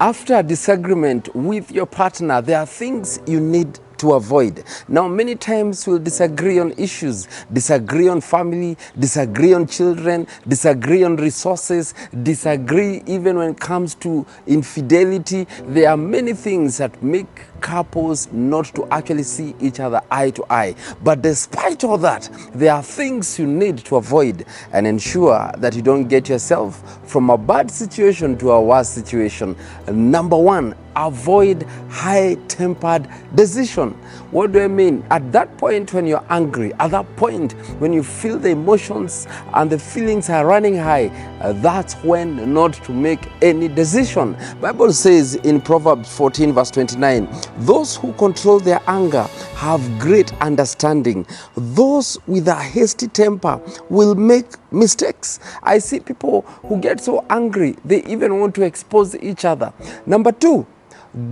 After a disagreement with your partner, there are things you need to avoid. Now, many times we'll disagree on issues, disagree on family, disagree on children, disagree on resources, disagree even when it comes to infidelity. There are many things that make couples not to actually see each other eye to eye. But despite all that, there are things you need to avoid and ensure that you don't get yourself from a bad situation to a worse situation. Number one, avoid high-tempered decision. What do I mean? At that point when you're angry, at that point when you feel the emotions and the feelings are running high, that's when not to make any decision. Bible says in Proverbs 14 verse 29, those who control their anger have great understanding. Those with a hasty temper will make mistakes. I see people who get so angry, they even want to expose each other. Number two,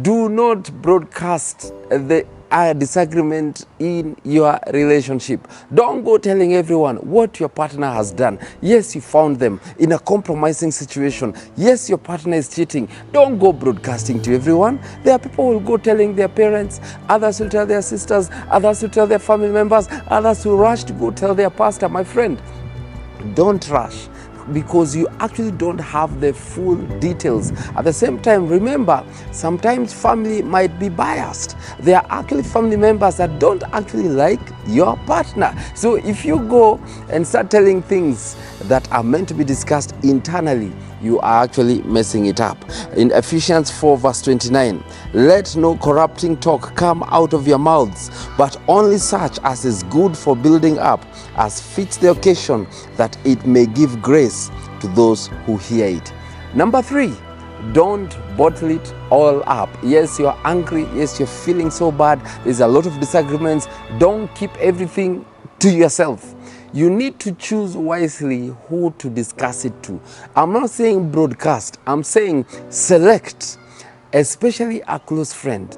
do not broadcast the disagreement in your relationship. Don't go telling everyone what your partner has done. Yes, you found them in a compromising situation. Yes, your partner is cheating. Don't go broadcasting to everyone. There are people who will go telling their parents, others will tell their sisters, others will tell their family members, others will rush to go tell their pastor. My friend, don't rush, because you actually don't have the full details. At the same time, remember, sometimes family might be biased. There are actually family members that don't actually like your partner. So if you go and start telling things that are meant to be discussed internally, you are actually messing it up. In Ephesians 4 verse 29, let no corrupting talk come out of your mouths, but only such as is good for building up, as fits the occasion, that it may give grace to those who hear it. Number three, don't bottle it all up. Yes, you're angry. Yes, you're feeling so bad. There's a lot of disagreements. Don't keep everything to yourself. You need to choose wisely who to discuss it to. I'm not saying broadcast. I'm saying select, especially a close friend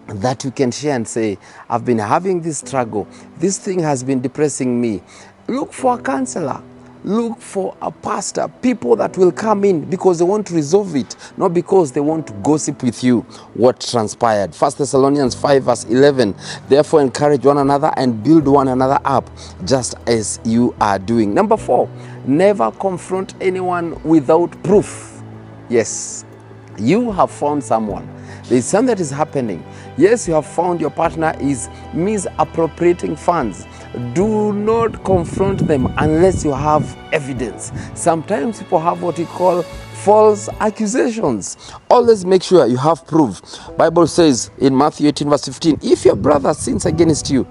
that you can share and say, I've been having this struggle. This thing has been depressing me. Look for a counselor. Look for a pastor, people that will come in because they want to resolve it, not because they want to gossip with you what transpired. 1 Thessalonians 5 verse 11, therefore encourage one another and build one another up, just as you are doing. Number four, never confront anyone without proof. Yes, you have found someone. There is something that is happening. Yes, you have found your partner is misappropriating funds. Do not confront them unless you have evidence. Sometimes people have what we call false accusations. Always make sure you have proof. Bible says in Matthew 18 verse 15, if your brother sins against you,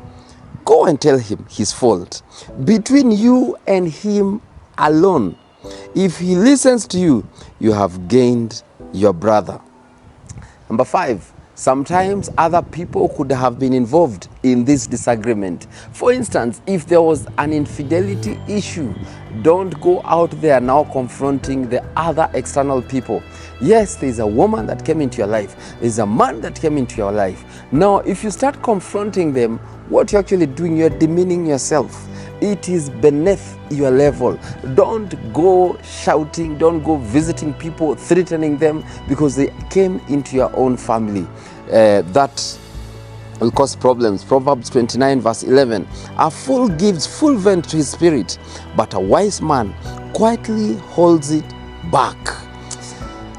go and tell him his fault between you and him alone. If he listens to you, you have gained your brother. Number five, sometimes other people could have been involved in this disagreement. For instance, if there was an infidelity issue, don't go out there now confronting the other external people. Yes, there's a woman that came into your life. There's a man that came into your life. Now, if you start confronting them, what you're actually doing, you're demeaning yourself. It is beneath your level. Don't go shouting, don't go visiting people, threatening them because they came into your own family. That will cause problems. Proverbs 29 verse 11, a fool gives full vent to his spirit, but a wise man quietly holds it back.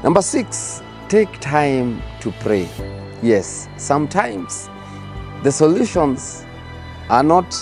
Number six, take time to pray. Yes, sometimes the solutions are not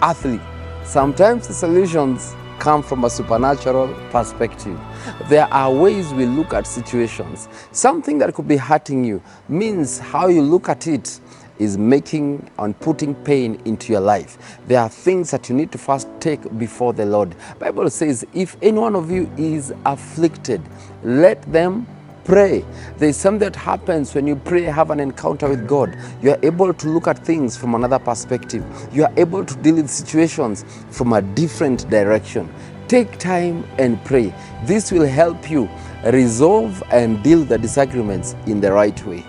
earthly. Sometimes the solutions come from a supernatural perspective. There are ways we look at situations. Something that could be hurting you means how you look at it is making and putting pain into your life. There are things that you need to first take before the Lord. Bible says, if any one of you is afflicted, let them pray. There is something that happens when you pray, have an encounter with God. You are able to look at things from another perspective. You are able to deal with situations from a different direction. Take time and pray. This will help you resolve and deal the disagreements in the right way.